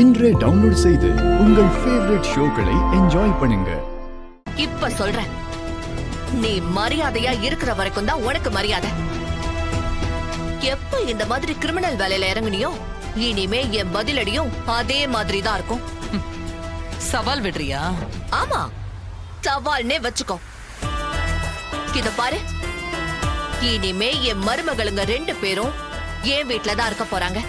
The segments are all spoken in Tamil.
இன்றே டவுன்லோட் செய்து உங்கள் ஃபேவரட் ஷோக்களை என்ஜாய் பண்ணுங்க. இப்ப சொல்றேன், நீ மரியாதையா இருக்கிற வரைக்கும் தான் உனக்கு மரியாதை. எப்ப இந்த மாதிரி கிரிமினல் வேலையில இறங்குனியோ இனிமே என் பதிலடியும் அதே மாதிரி தான் இருக்கும். சவால் விடுறியா? ஆமா, சவால்னே வச்சுக்கோ. இத பாரு, இனிமே என் மருமகளுங்க 2 பேரும் என் வீட்டுல தான் இருக்க போறாங்க.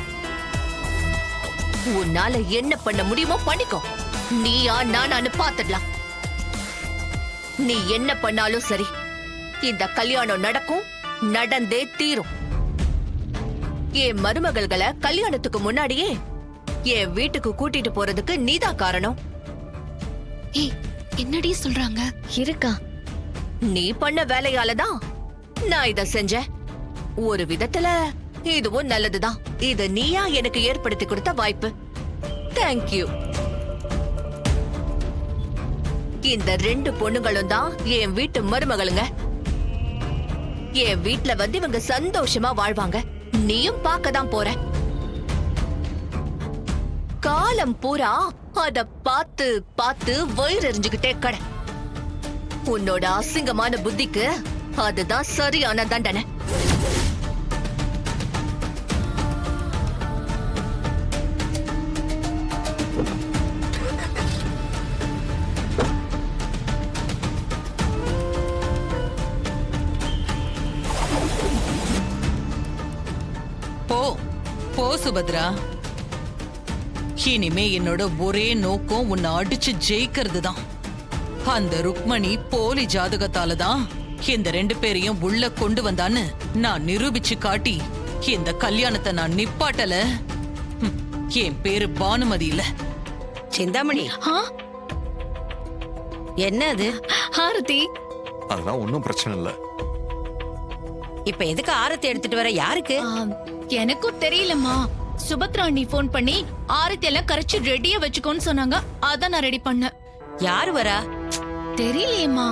உன்னால என்ன பண்ண முடியுமோ பண்ணிக்கோ. நீயா நானான்னு பாத்துடலாம். நீ என்ன பண்ணாலும் சரி, இந்த கல்யாணம் நடக்கும், நடந்தே தீரும். என் மருமகள்களை கல்யாணத்துக்கு முன்னாடியே என் வீட்டுக்கு கூட்டிட்டு போறதுக்கு நீதான் காரணம். என்னடி சொல்றாங்க? இருக்கா? நீ பண்ண வேலையாலதான் நான் இத செஞ்சேன். ஒரு விதத்துல இதுவும் நல்லதுதான். இது நீயா எனக்கு ஏற்படுத்தி கொடுத்த வாய்ப்பு. தேங்க்யூ. இந்த 2 பொண்ணுங்களும் தான் என் வீட்டு மருமகளுங்க. என் வீட்டுல வந்து இவங்க சந்தோஷமா வாழ்வாங்க. நீயும் பார்க்கதான் போற. காலம் பூரா அத பார்த்து பார்த்து வயிறு எரிஞ்சுக்கிட்டே கடை. உன்னோட அசிங்கமான புத்திக்கு அதுதான் சரியான தண்டனை. போ போ சுபத்ரா. இனிமே என்னோட ஒரே நோக்கம் உன்னை அடிச்சு ஜெயிக்கிறது தான். அந்த ருக்மணி போலி ஜாதகத்தால தான் இந்த 2 பேரையும் உள்ள கொண்டு வந்தான்னு நான் நிரூபிச்சு காட்டி இந்த கல்யாணத்தை நான் நிப்பாட்டல. என் பேரு பானுமதி இல்ல. சிந்தாமணி, என்ன அது? ஆரதி, அதெல்லாம் ஒன்னும் பிரச்சனை இல்ல. இப்ப எதுக்கு ஆரத்தி எடுத்துட்டு வர? யாருக்கு? எனக்கும் தெரியலம்மா. சுபத்ரா நீ போன் பண்ணி ஆரத்தி எல்லாம் கரைச்சு ரெடியா வச்சுக்கோன்னு சொன்னாங்க. அதான் நான் ரெடி பண்ணேன். யாரு வரா? தெரியலையேம்மா.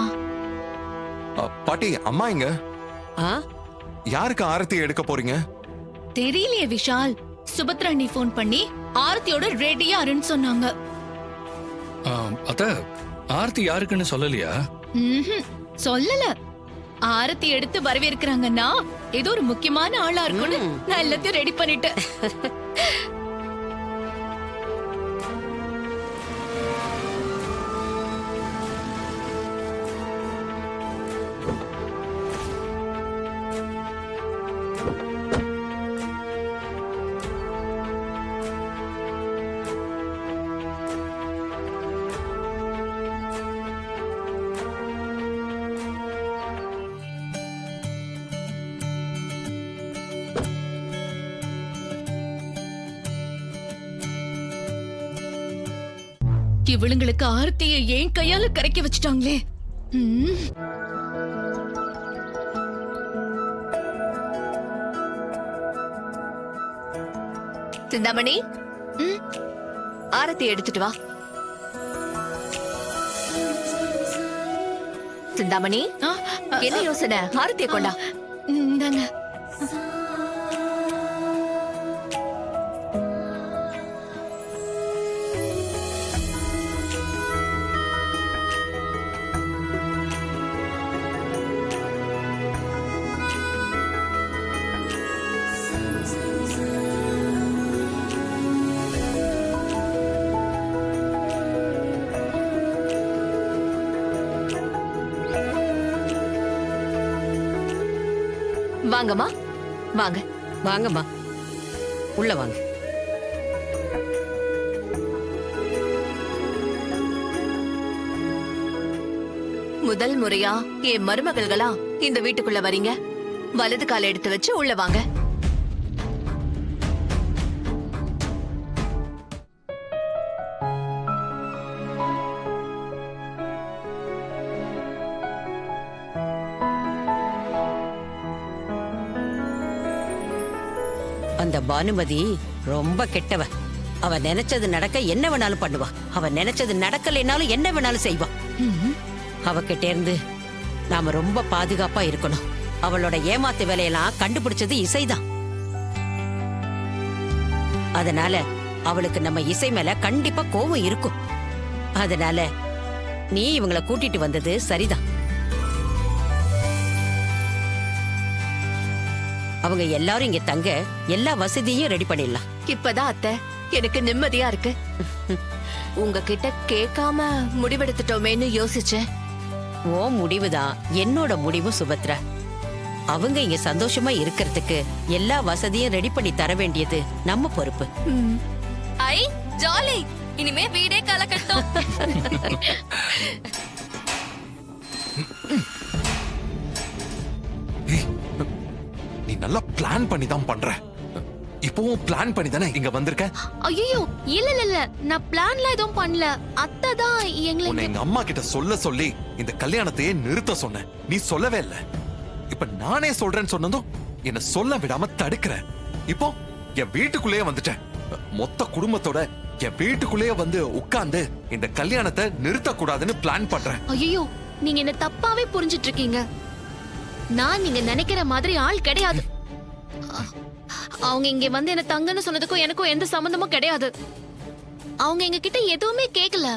பாட்டி, அம்மா இங்க. ஆ? யாருக்கு ஆரத்தி எடுக்க போறீங்க? தெரியலையே விஷால். சுபத்ரா நீ போன் பண்ணி ஆரத்தியோட ரெடியா இருன்னு சொன்னாங்க. அத்த, ஆர்த்தி யாருக்குன்னு சொல்லலையா? சொல்லல. ஆரத்தி எடுத்து வரவேற்கிறாங்கன்னா ஏதோ ஒரு முக்கியமான ஆளா இருக்கும்னு நான் எல்லாத்தையும் ரெடி பண்ணிட்டேன். இவளுங்களுக்கு ஆர்த்தியை ஏன் கையால கரைக்க வச்சுட்டாங்களே. சிந்தாமணி, ஆரத்தி எடுத்துட்டு வா. சிந்தாமணி, என்ன யோசனை? ஆரத்தியை கொண்டா. இந்தாங்க. வாங்கம்மா, வாங்க. வாங்கம்மா, உள்ள வாங்க. முதல் முறையா என் மருமகள்களா இந்த வீட்டுக்குள்ள வரீங்க. வலது கால எடுத்து வச்சு உள்ள வாங்க. அந்த பானுமதி ரொம்ப கெட்டவ. அவ நினைச்சது நடக்க என்ன வேணாலும் பண்ணுவா. அவ நினைச்சது நடக்கலைனாலும் என்ன வேணாலும் செய்வா. அவகிட்ட இருந்து நாம ரொம்ப பாதுகாப்பா இருக்கணும். அவளோட ஏமாத்து வேலையெல்லாம் கண்டுபிடிச்சது இசைதான். அதனால அவளுக்கு நம்ம இசை மேல கண்டிப்பா கோவம் இருக்கும். அதனால நீ இவங்கள கூட்டிட்டு வந்தது சரிதான். அவங்க எல்லாரும் இங்க தங்க எல்லா வசதியும் ரெடி பண்ணிடலாம். இப்பதான் அத்தை எனக்கு நிம்மதியா இருக்கு. உங்ககிட்ட கேட்காம முடிவெடுத்துட்டோமேன்னு யோசிச்சேன். ஓ முடிவுதான் என்னோட முடிவு சுபத்ரா. அவங்க இங்க சந்தோஷமா இருக்கிறதுக்கு எல்லா வசதியும் ரெடி பண்ணி தர வேண்டியது நம்ம பொறுப்பு. ஐ ஜாலி, இனிமே வீடே கலக்கட்டும். ஏய், நீ நல்லா பிளான் பண்ணி தான் பண்ற. இப்பவும் பிளான் பண்ணி தானே இங்க வந்திருக்க. ஐயோ இல்ல இல்ல இல்ல, நான் பிளான்லாம் எதுவும் பண்ணல. அத்தை தான் எங்களை உன்னை எங்க அம்மா கிட்ட சொல்ல சொல்லி இந்த கல்யாணத்தையே நிறுத்த சொன்னேன். நீ சொல்லவே இல்ல. இப்ப நானே சொல்றேன்னு சொன்னதும் என்ன சொல்ல விடாம தடுக்கிற. இப்போ என் வீட்டுக்குள்ளேயே வந்துட்டேன். மொத்த குடும்பத்தோட என் வீட்டுக்குள்ளேயே வந்து உட்கார்ந்து இந்த கல்யாணத்தை நிறுத்த கூடாதுன்னு பிளான் பண்றேன். ஐயோ நீங்க என்ன தப்பாவே புரிஞ்சிட்டு இருக்கீங்க. நான் நீங்க நினைக்கிற மாதிரி ஆள் கிடையாது. அவங்க இங்க வந்து என்ன தங்கன்னு சொன்னதுக்கும் எனக்கும் எந்த சம்பந்தமும் கிடையாது. அவங்க எங்க கிட்ட எதுவுமே கேட்கல.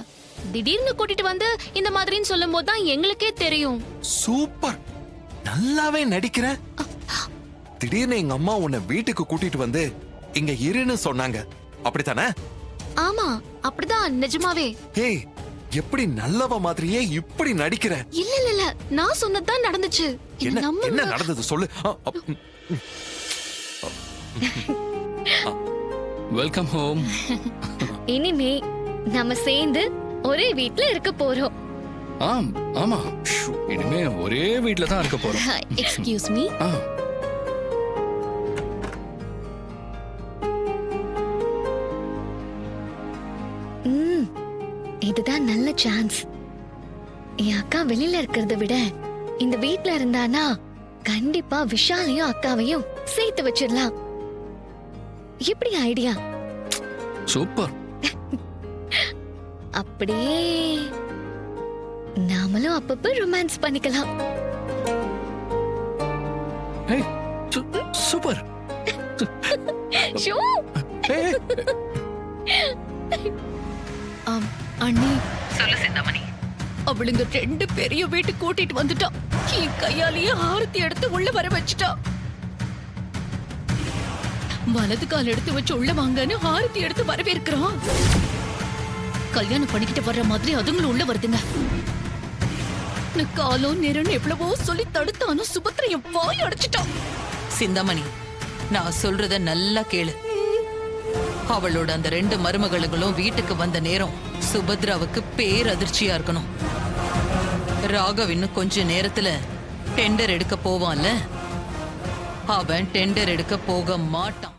திடீர்னு கூட்டிட்டு வந்து இந்த மாதிரின்னு சொல்லும் போது தான் எங்களுக்கே தெரியும். சூப்பர், நல்லாவே நடிக்கிற. திடீர்னு எங்க அம்மா உன்னை வீட்டுக்கு கூட்டிட்டு வந்து இங்க இருன்னு சொன்னாங்க, அப்படித்தானே? ஆமா அப்படிதான், நிஜமாவே. ஏய், எப்படி நல்லவ மாதிரியே இப்படி நடிக்கிற? இல்ல இல்ல இல்ல, நான் சொன்னதுதான் நடந்துச்சு. என்ன நம்ம என்ன நடந்தது சொல்லு. Welcome home. இனிமே நம்ம சேர்ந்து ஒரே வீட்ல இருக்க போறோம். ஆம் ஆமா, இனிமே ஒரே வீட்ல தான் இருக்க போறோம். Excuse me. ஆ, இதுதான் நல்ல சான்ஸ். என் அக்கா வெளியில இருக்கிறத விட இந்த வீட்ல இருந்தானா கண்டிப்பா விஷாலையும் அக்காவையும் சேர்த்து வச்சிடலாம். எப்படி ஐடியா? சூப்பர். அப்படியே நாமளும் அப்பப்ப ரொமான்ஸ் பண்ணிக்கலாம். ஏய், சூப்பர். ஷோ. ஏய், அண்ணி சொல்லு சிந்தாமணி. அவளுங்க 2 பேரையும் வீட்டுக்கு கூட்டிட்டு வந்துட்டா. என் கையாலேயே ஆரத்தி எடுத்து உள்ள வர வச்சுட்டா. வலது கால் எடுத்து வச்சு உள்ள வாங்கன்னு ஆரத்தி எடுத்து வரவேற்கிறான். கல்யாணம் பண்ணிக்கிட்டு வர்ற மாதிரி அதுங்களும் உள்ள வருதுங்க. நான் காலம் நேரம்னு எவ்வளவோ சொல்லி தடுத்தானும் சுபத்ரா என் வாய் அடைச்சிட்டான். சிந்தாமணி, நான் சொல்றத நல்லா கேளு. அவளோட அந்த 2 மருமகளுங்களும் வீட்டுக்கு வந்த நேரம் சுபத்ராவுக்கு பேரதிர்ச்சியா இருக்கணும். ராகவ் இன்னும் கொஞ்ச நேரத்துல டெண்டர் எடுக்க போவான்ல, அவன் டெண்டர் எடுக்க போக மாட்டான்.